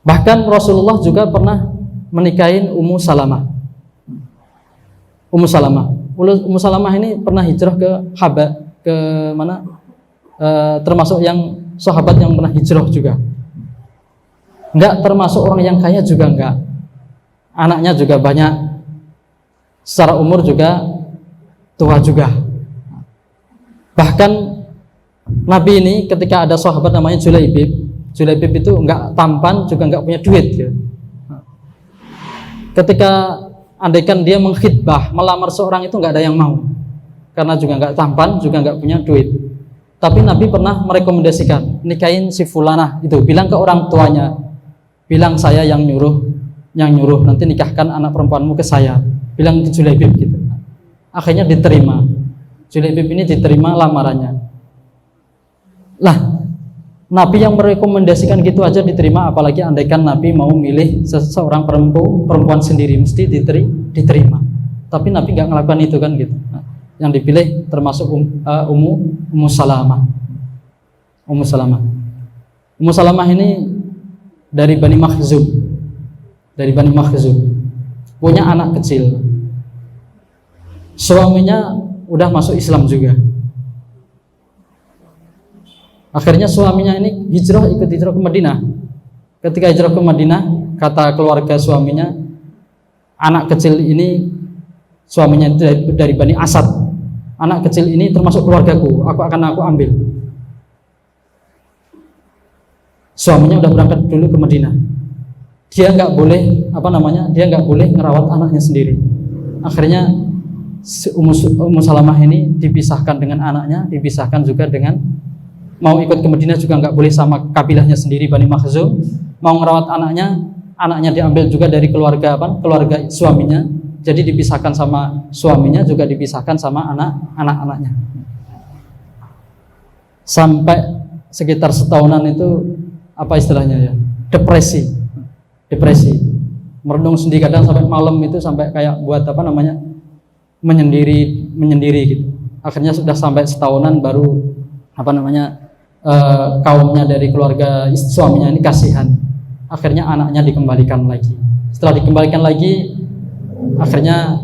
Bahkan Rasulullah juga pernah menikahin Ummu Salamah. Ummu Salamah ini pernah hijrah ke mana? Termasuk yang sahabat yang pernah hijrah juga. Enggak termasuk orang yang kaya juga enggak. Anaknya juga banyak. Secara umur juga tua juga. Bahkan Nabi ini ketika ada sahabat namanya Julaibib itu enggak tampan juga enggak punya duit gitu. Ketika andaikan dia mengkhitbah melamar seorang itu enggak ada yang mau. Karena juga enggak tampan, juga enggak punya duit. Tapi Nabi pernah merekomendasikan nikahin si fulanah itu, bilang ke orang tuanya, bilang saya yang nyuruh nanti nikahkan anak perempuanmu ke saya, bilang ke Julaibib gitu. Akhirnya diterima. Julaibib ini diterima lamarannya. Lah, Nabi yang merekomendasikan gitu aja diterima, apalagi andaikan Nabi mau milih seseorang perempuan sendiri, mesti diterima. Tapi Nabi nggak ngelakukan itu kan gitu. Nah, yang dipilih termasuk Ummu Salamah. Ummu Salamah ini dari Bani Makhzum, punya anak kecil. Suaminya udah masuk Islam juga. Akhirnya suaminya ini ikut hijrah ke Madinah. Ketika hijrah ke Madinah, kata keluarga suaminya, anak kecil ini, suaminya itu dari Bani Asad. Anak kecil ini termasuk keluargaku, aku ambil. Suaminya udah berangkat dulu ke Madinah. Dia nggak boleh ngerawat anaknya sendiri. Akhirnya Ummu Salamah ini dipisahkan dengan anaknya, dipisahkan juga dengan mau ikut ke Madinah juga nggak boleh sama kabilahnya sendiri Bani Makhzum. Mau ngerawat anaknya diambil juga dari keluarga suaminya. Jadi dipisahkan sama suaminya, juga dipisahkan sama anak-anaknya. Sampai sekitar setahunan itu apa istilahnya ya? Depresi. Merenung sendiri, kadang sampai malam itu sampai kayak buat menyendiri gitu. Akhirnya sudah sampai setahunan baru kaumnya dari keluarga suaminya ini kasihan. Akhirnya anaknya dikembalikan lagi. Setelah dikembalikan lagi, akhirnya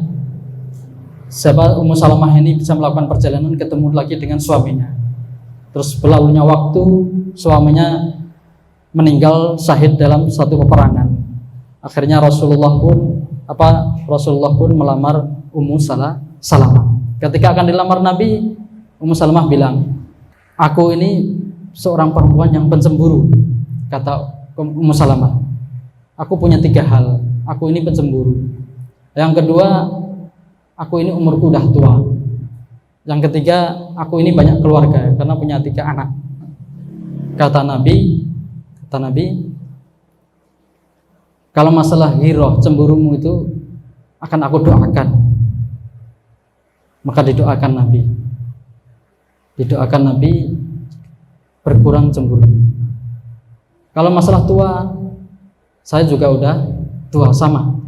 Ummu Salamah ini bisa melakukan perjalanan ketemu lagi dengan suaminya. Terus berlalunya waktu, suaminya meninggal syahid dalam satu peperangan. Akhirnya Rasulullah pun melamar Ummu Salamah. Ketika akan dilamar Nabi, Ummu Salamah bilang, aku ini seorang perempuan yang pencemburu. Kata Ummu Salamah, aku punya 3 hal. Aku ini pencemburu. Yang kedua, aku ini umurku udah tua. Yang ketiga, aku ini banyak keluarga karena punya 3 anak. Kata Nabi, kalau masalah ghirah, cemburumu itu akan aku doakan. Maka didoakan Nabi berkurang cemburunya. Kalau masalah tua, saya juga udah tua sama.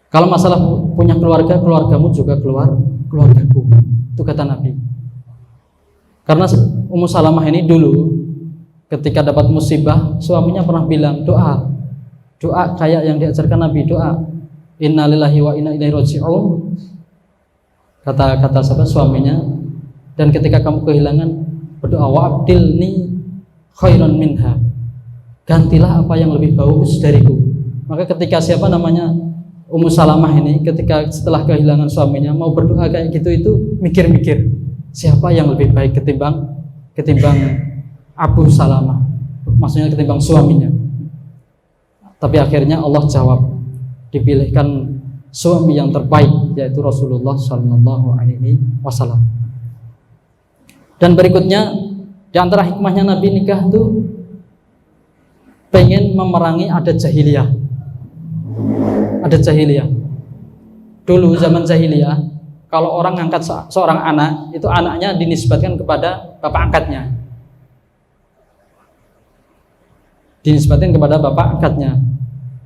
Kalau masalah punya keluargamu juga keluargaku. Itu kata Nabi. Karena Ummu Salamah ini dulu ketika dapat musibah, suaminya pernah bilang doa kayak yang diajarkan Nabi, doa innalillahi wa inna ilaihi raji'un. Kata suaminya, dan ketika kamu kehilangan, berdoa wa'abdilni khairan minha, gantilah apa yang lebih bagus dariku. Maka ketika Ummu Salamah ini ketika setelah kehilangan suaminya mau berdoa kayak gitu, itu mikir-mikir siapa yang lebih baik ketimbang Abu Salamah, maksudnya ketimbang suaminya. Tapi akhirnya Allah jawab, dipilihkan suami yang terbaik, yaitu Rasulullah Shallallahu Alaihi Wasallam. Dan berikutnya, di antara hikmahnya Nabi nikah itu pengen memerangi adat jahiliyah. Dulu zaman jahiliyah, kalau orang ngangkat seorang anak, itu anaknya dinisbatkan kepada bapak angkatnya.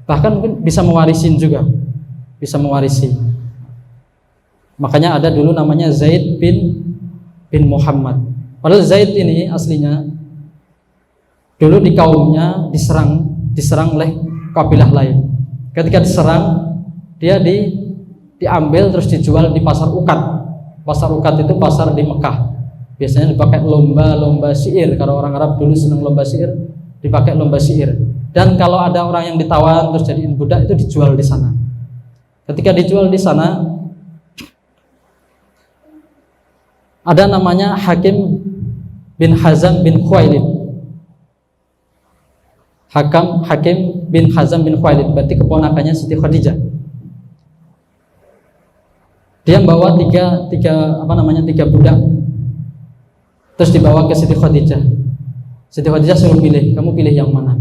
Bahkan mungkin bisa mewarisi. Makanya ada dulu namanya Zaid bin Muhammad. Padahal Zaid ini aslinya dulu di kaumnya diserang diserang oleh kabilah lain. Ketika diserang, dia diambil terus dijual di pasar Ukat. Pasar Ukat itu pasar di Mekah. Biasanya dipakai lomba syair. Kalau orang Arab dulu senang lomba syair, dipakai lomba syair. Dan kalau ada orang yang ditawan terus jadiin budak, itu dijual di sana. Ketika dijual di sana, ada namanya Hakim bin Hazam bin Khuwailid. Hakim bin Hazam bin Khuwailid berarti keponakannya Siti Khadijah. Dia membawa tiga budak. Terus dibawa ke Siti Khadijah. Siti Khadijah suruh pilih, kamu pilih yang mana?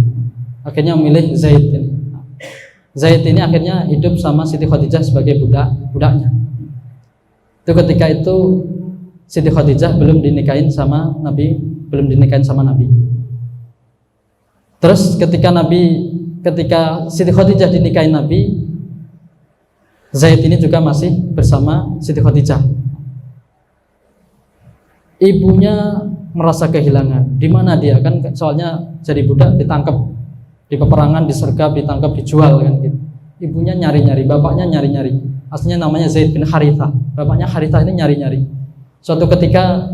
Akhirnya memilih Zaid ini. Zaid ini akhirnya hidup sama Siti Khadijah sebagai budaknya. Itu ketika itu Siti Khadijah belum dinikahin sama Nabi. Terus ketika Siti Khadijah dinikahin Nabi, Zaid ini juga masih bersama Siti Khadijah. Ibunya merasa kehilangan. Di mana dia? Kan soalnya jadi budak ditangkap di peperangan, disergap, ditangkap, dijual kan gitu. Ibunya nyari-nyari, bapaknya nyari-nyari. Aslinya namanya Zaid bin Harithah. Bapaknya Harithah ini nyari-nyari. Suatu ketika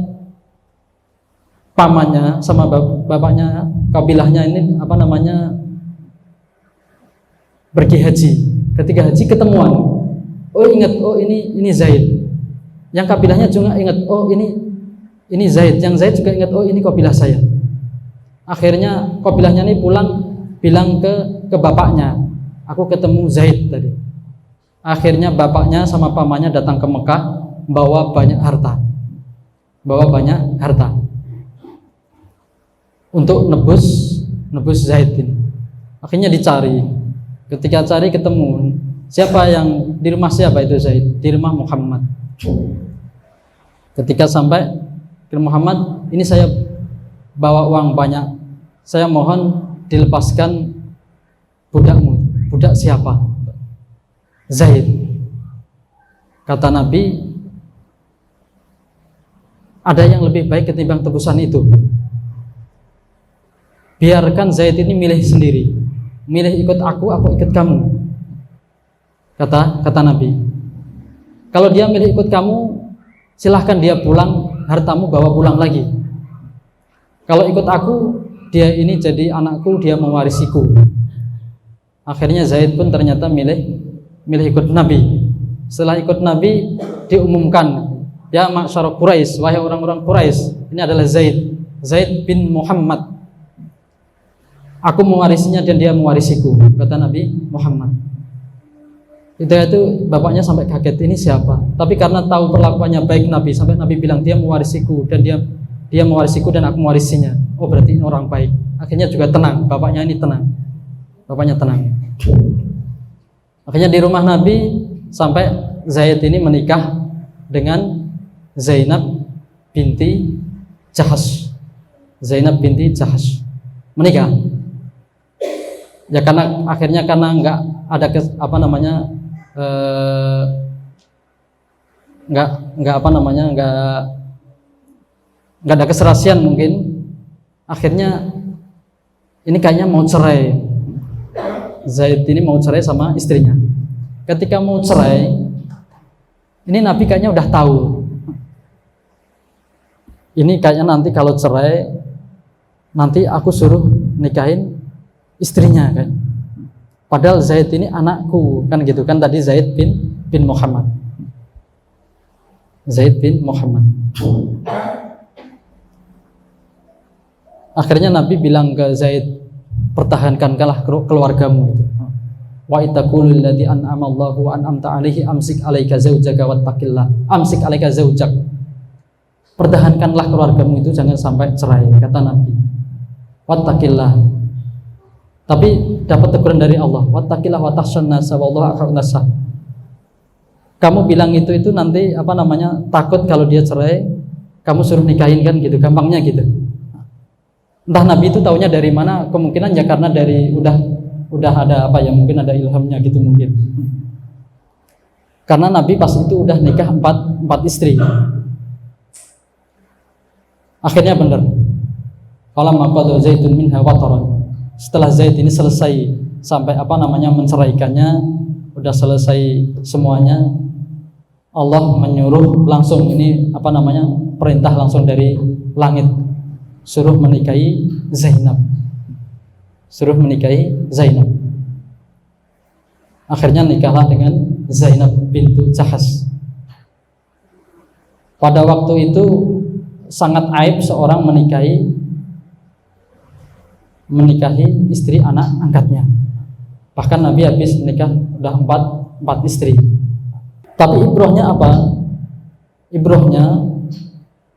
pamannya sama bapaknya, kabilahnya ini pergi haji. Ketika haji ketemuan. Oh ingat, oh ini Zaid. Yang kabilahnya juga ingat, oh ini Zaid. Yang Zaid juga ingat, oh ini kabilah saya. Akhirnya kabilahnya ini pulang bilang ke bapaknya, aku ketemu Zaid tadi. Akhirnya bapaknya sama pamannya datang ke Mekah bawa banyak harta untuk nebus Zaid ini. Akhirnya dicari. Ketika cari ketemu, siapa yang di rumah, siapa itu Zaid? Di rumah Muhammad. Ketika sampai ke Muhammad, ini saya bawa uang banyak, saya mohon dilepaskan budakmu. Budak siapa? Zaid. Kata Nabi, ada yang lebih baik ketimbang tebusan itu. Biarkan Zaid ini milih sendiri, milih ikut aku ikut kamu. Kata Nabi, kalau dia milih ikut kamu, silahkan dia pulang, hartamu bawa pulang lagi. Kalau ikut aku, dia ini jadi anakku, dia mewarisiku. Akhirnya Zaid pun ternyata milih ikut Nabi. Setelah ikut Nabi, diumumkan, ya masyarakat Quraisy, wahai orang-orang Quraisy, ini adalah Zaid bin Muhammad. Aku mewarisinya dan dia mewarisiku, kata Nabi Muhammad. Itu bapaknya sampai kaget, ini siapa? Tapi karena tahu perlakuannya baik Nabi, sampai Nabi bilang dia mewarisiku dan dia mewarisiku dan aku mewarisinya. Oh berarti ini orang baik. Akhirnya juga tenang, bapaknya ini tenang. Bapaknya tenang. Akhirnya di rumah Nabi sampai Zaid ini menikah dengan Zainab binti Jahash. Zainab binti Jahash menikah. Ya karena akhirnya karena nggak ada nggak ada keserasian mungkin. Akhirnya ini kayaknya mau cerai. Zaid ini mau cerai sama istrinya. Ketika mau cerai, ini Nabi kayaknya udah tahu. Ini kayaknya nanti kalau cerai, nanti aku suruh nikahin istrinya kan. Padahal Zaid ini anakku kan gitu kan, tadi Zaid bin Muhammad. Zaid bin Muhammad. Akhirnya Nabi bilang ke Zaid, pertahankanlah keluargamu itu. Wa ittaqulul ladzi an'ama Allahu wa an'amta 'alaihi amsik 'alaika zaujaka wattaqillah. Amsik 'alaika zaujak. Pertahankanlah keluargamu itu, jangan sampai cerai, kata Nabi. Wattaqillah. Tapi dapat teguran dari Allah, wattaqillah wa takhshan nasa wallahu akhaqun nasa. Kamu bilang itu nanti takut kalau dia cerai, kamu suruh nikahin kan gitu, gampangnya gitu. Entah Nabi itu taunya dari mana, kemungkinan ya karena dari udah ada mungkin ada ilhamnya gitu mungkin. Karena Nabi pas itu udah nikah 4 istri. Akhirnya benar. Falamma qada Zaidun minha wataran. setelah Zaid ini selesai sampai menceraikannya, udah selesai semuanya, Allah menyuruh langsung perintah langsung dari langit, suruh menikahi Zainab. Akhirnya nikahlah dengan Zainab bintu Jahas. Pada waktu itu sangat aib seorang menikahi istri anak angkatnya. Bahkan Nabi habis menikah udah empat istri. Tapi ibrohnya apa? Ibrohnya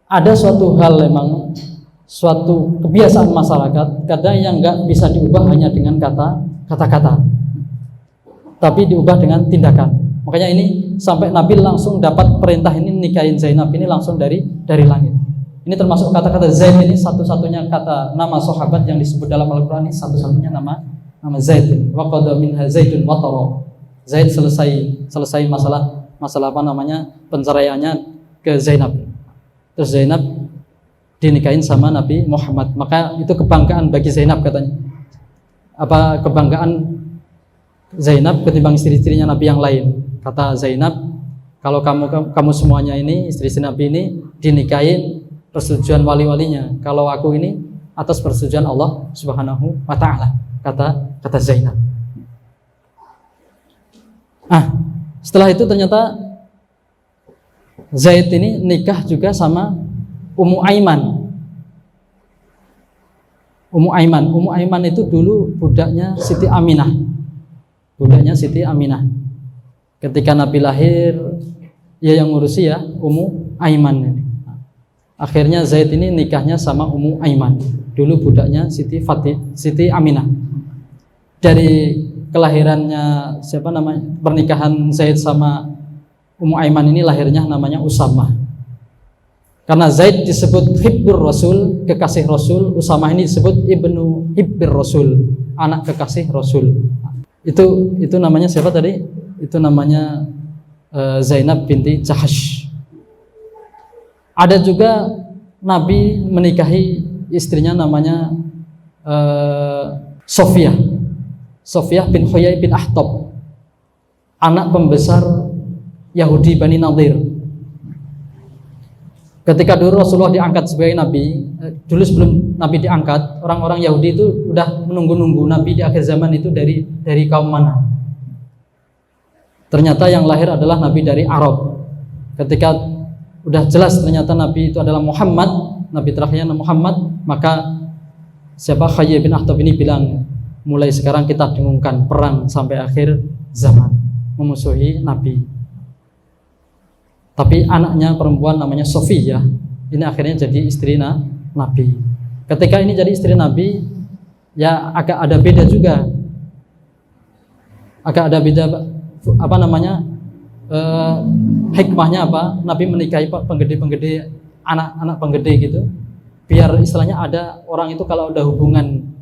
ada suatu hal, memang suatu kebiasaan masyarakat kadang yang nggak bisa diubah hanya dengan kata-kata, tapi diubah dengan tindakan. Makanya ini sampai Nabi langsung dapat perintah ini nikahin Zainab ini langsung dari langit. Ini termasuk kata-kata Zaid ini satu-satunya kata nama sahabat yang disebut dalam Al-Qur'an ini satu-satunya nama Zaid. Wa qada minha Zaidun wa tara. Zaid selesai masalah penceraiannya ke Zainab. Terus Zainab dinikahin sama Nabi Muhammad. Maka itu kebanggaan bagi Zainab katanya. Apa kebanggaan Zainab ketimbang istri-istrinya Nabi yang lain. Kata Zainab, kalau kamu semuanya ini istri-istri Nabi ini dinikahin persetujuan wali-walinya. Kalau aku ini atas persetujuan Allah Subhanahu wa taala. Kata Zainab. Setelah itu ternyata Zaid ini nikah juga sama Ummu Aiman. Ummu Aiman itu dulu budaknya Siti Aminah. Ketika Nabi lahir, ya yang ngurusi ya Ummu Aiman ini. Akhirnya Zaid ini nikahnya sama Ummu Aiman. Dulu budaknya Siti Aminah. Dari kelahirannya pernikahan Zaid sama Ummu Aiman ini lahirnya namanya Usamah. Karena Zaid disebut Hibbur Rasul, kekasih Rasul, Usamah ini disebut Ibnu Hibbir Rasul, anak kekasih Rasul. Itu namanya siapa tadi? Itu namanya Zainab binti Jahash. Ada juga Nabi menikahi istrinya namanya Sofiyah bin Huyai bin Akhtab, anak pembesar Yahudi Bani Nadir. Ketika dulu Rasulullah diangkat sebagai Nabi, dulu sebelum Nabi diangkat, orang-orang Yahudi itu udah menunggu-nunggu Nabi di akhir zaman itu dari kaum mana. Ternyata yang lahir adalah Nabi dari Arab. Ketika udah jelas ternyata Nabi itu adalah Muhammad, Nabi terakhirnya Muhammad, maka Huyai bin Akhtab ini bilang, mulai sekarang kita dengungkan perang sampai akhir zaman, memusuhi Nabi. Tapi anaknya perempuan namanya Sofiyah, ini akhirnya jadi istri Nabi. Ketika ini jadi istri Nabi, ya agak ada beda juga. Hikmahnya apa? Nabi menikahi penggede anak penggede gitu, biar istilahnya ada orang itu kalau ada hubungan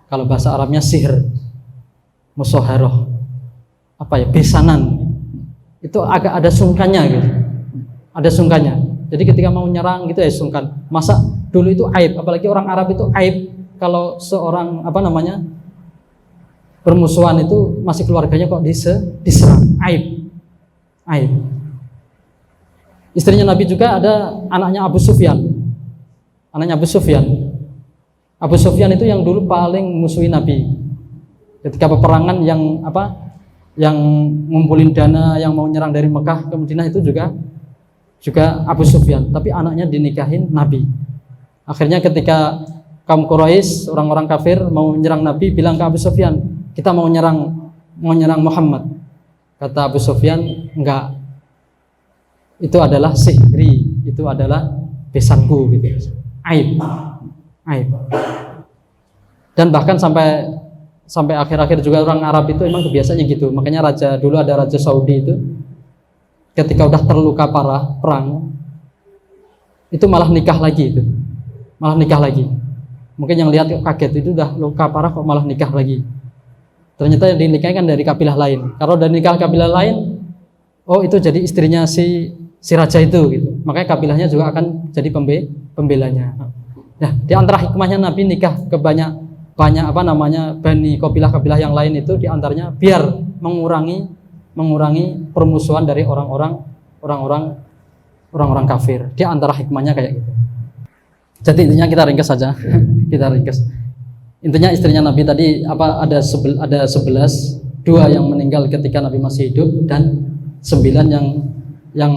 kalau bahasa Arabnya sihir, musoharoh, besanan, itu agak ada sungkannya gitu, jadi ketika mau nyerang gitu ya sungkan. Masa dulu itu aib, apalagi orang Arab itu aib kalau seorang bermusuhan itu masih keluarganya kok diserang, aib. Istrinya Nabi juga ada anaknya Abu Sufyan. Abu Sufyan itu yang dulu paling musuhi Nabi. Ketika peperangan yang ngumpulin dana, yang mau nyerang dari Mekah ke Madinah itu juga Abu Sufyan, tapi anaknya dinikahin Nabi. Akhirnya ketika kaum Quraisy, orang-orang kafir mau nyerang Nabi, bilang ke Abu Sufyan, kita mau nyerang Muhammad. Kata Abu Sufyan, enggak. Itu adalah sihri, itu adalah besanku gitu. Aib. Dan bahkan sampai akhir-akhir juga orang Arab itu emang kebiasaannya gitu. Makanya dulu ada Raja Saudi itu, ketika udah terluka parah perang, itu malah nikah lagi. Mungkin yang lihat kaget, itu udah luka parah kok malah nikah lagi. Ternyata yang dinikahi kan dari kabilah lain. Kalau dari nikah kabilah lain, itu jadi istrinya si raja itu gitu. Makanya kabilahnya juga akan jadi pembelanya. Nah, di antara hikmahnya Nabi nikah ke banyak banyak apa namanya Bani kabilah-kabilah yang lain itu diantaranya biar mengurangi permusuhan dari orang-orang kafir. Di antara hikmahnya kayak gitu. Jadi intinya kita ringkas saja. Kita ringkas. Intinya istrinya Nabi tadi ada 11, 2 yang meninggal ketika Nabi masih hidup dan 9 yang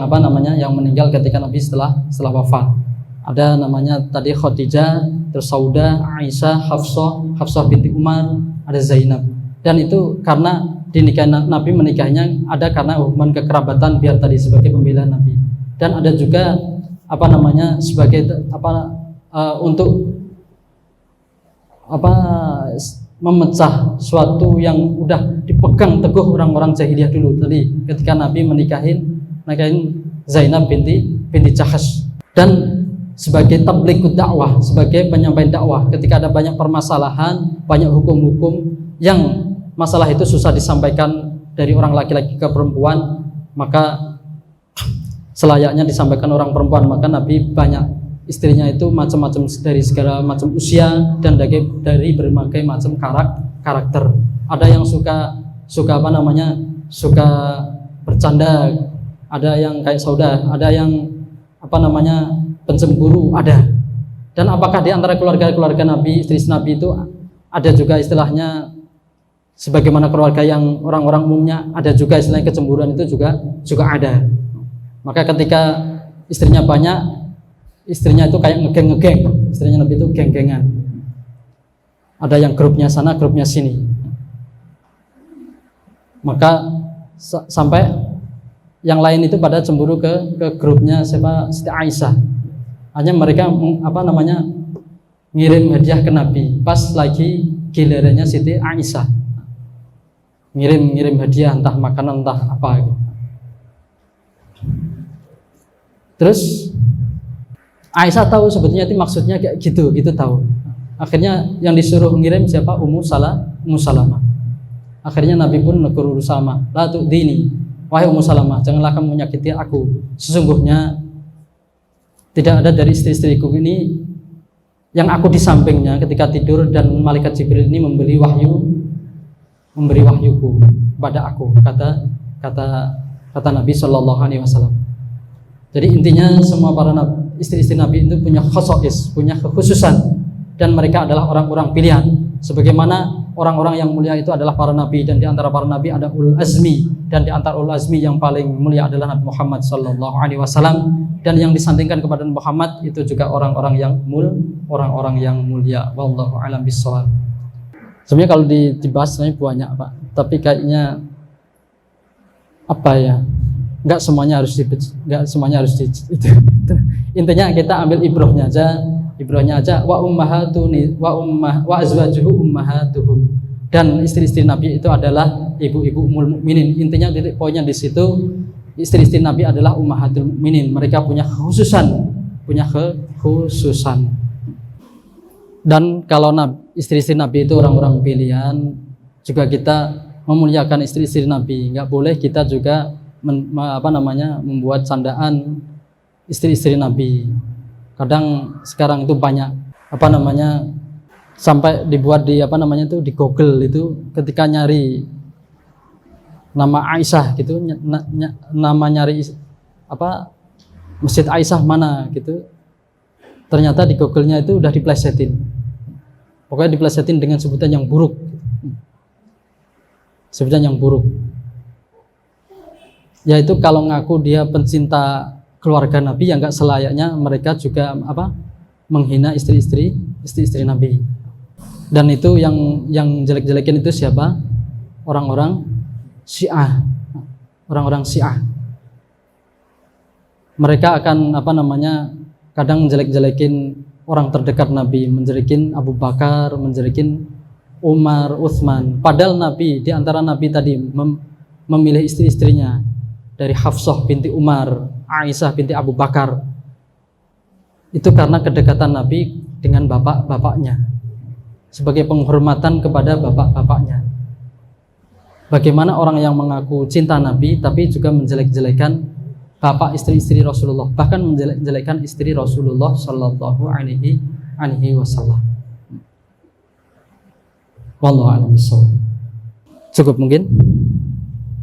meninggal ketika Nabi setelah wafat. Ada namanya tadi Khadijah, terus Saudah, Aisyah, Hafsah binti Umar, ada Zainab. Dan itu karena Nabi menikahnya ada karena hubungan kekerabatan biar tadi sebagai pembela Nabi. Dan ada juga sebagai untuk memecah suatu yang udah dipegang teguh orang-orang jahiliyah dulu tadi ketika Nabi menikahin Zainab binti Jahsy, dan sebagai tabligh dakwah, sebagai penyampaian dakwah ketika ada banyak permasalahan, banyak hukum-hukum yang masalah itu susah disampaikan dari orang laki-laki ke perempuan, maka selayaknya disampaikan orang perempuan. Maka Nabi banyak istrinya itu macam-macam dari segala macam usia dan dari berbagai macam karakter. Ada yang suka bercanda, ada yang kayak Saudah, ada yang pencemburu, ada. Dan apakah di antara keluarga Nabi, istri Nabi itu ada juga istilahnya sebagaimana keluarga yang orang-orang umumnya, ada juga istilahnya kecemburuan itu juga ada. Maka ketika istrinya banyak, istrinya itu kayak ngegeng, istrinya Nabi itu geng-gengan. Ada yang grupnya sana, grupnya sini. Maka sampai yang lain itu pada cemburu ke grupnya Siti Aisyah. Hanya mereka ngirim hadiah ke Nabi pas lagi gilirannya Siti Aisyah. Ngirim hadiah entah makanan entah apa gitu. Terus Aisyah tahu sebetulnya itu maksudnya kayak gitu tahu. Akhirnya yang disuruh ngirim siapa? Ummu Salamah. Akhirnya Nabi pun negur Ummu Salamah, la tu'dini, wahai Ummu Salamah, janganlah kamu menyakiti aku. Sesungguhnya tidak ada dari istri-istriku ini yang aku di sampingnya ketika tidur dan malaikat Jibril ini memberi wahyuku pada aku, kata Nabi Shallallahu Alaihi Wasallam. Jadi intinya semua para istri-istri Nabi itu punya khosais, punya kekhususan, dan mereka adalah orang-orang pilihan. Sebagaimana orang-orang yang mulia itu adalah para nabi, dan di antara para nabi ada ulul azmi, dan di antara ulul azmi yang paling mulia adalah Nabi Muhammad Sallallahu Alaihi Wasallam, dan yang disandingkan kepada Muhammad itu juga orang-orang yang mulia. Wallahu a'lam bishawab. Sebenarnya kalau dibahas sebenarnya banyak Pak, tapi kayaknya nggak semuanya harus itu. Intinya kita ambil ibrahnya aja wa azwajuhu ummahatuhum, dan istri-istri Nabi itu adalah ibu-ibu ummul mukminin. Intinya titik poinnya di situ, istri-istri Nabi adalah ummahatul mukminin. Mereka punya kekhususan. Dan kalau istri-istri Nabi itu orang-orang pilihan, juga kita memuliakan istri-istri Nabi. Nggak boleh kita juga membuat candaan istri-istri Nabi. Kadang sekarang itu banyak sampai dibuat di di Google itu, ketika nyari nama Aisyah gitu, nama nyari Masjid Aisyah mana gitu, ternyata di Google-nya itu udah diplesetin. Pokoknya diplesetin dengan sebutan yang buruk. Yaitu kalau ngaku dia pencinta keluarga Nabi, yang nggak selayaknya mereka juga menghina istri-istri Nabi. Dan itu yang jelek-jelekin itu siapa? Orang-orang Syiah. Mereka akan kadang menjelek-jelekin orang terdekat Nabi, menjelekin Abu Bakar, menjelekin Umar, Utsman. Padahal Nabi, di antara Nabi tadi memilih istri-istrinya dari Hafsah binti Umar, Aisyah binti Abu Bakar, itu karena kedekatan Nabi dengan bapak-bapaknya, sebagai penghormatan kepada bapak-bapaknya. Bagaimana orang yang mengaku cinta Nabi tapi juga menjelek-jelekan bapak istri-istri Rasulullah, bahkan menjelek-jelekan istri Rasulullah Sallallahu Alaihi Wasallam. Wallahu a'lam bishawab. Cukup mungkin?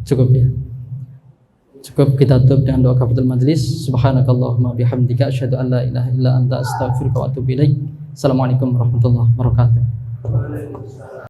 Cukup ya. Cukup kita tutup dengan doa kafaratul majlis. Subhanakallahumma bihamdika asyhadu an la ilaha illa anta astaghfiruka wa atubu ilaik. Assalamualaikum warahmatullahi wabarakatuh.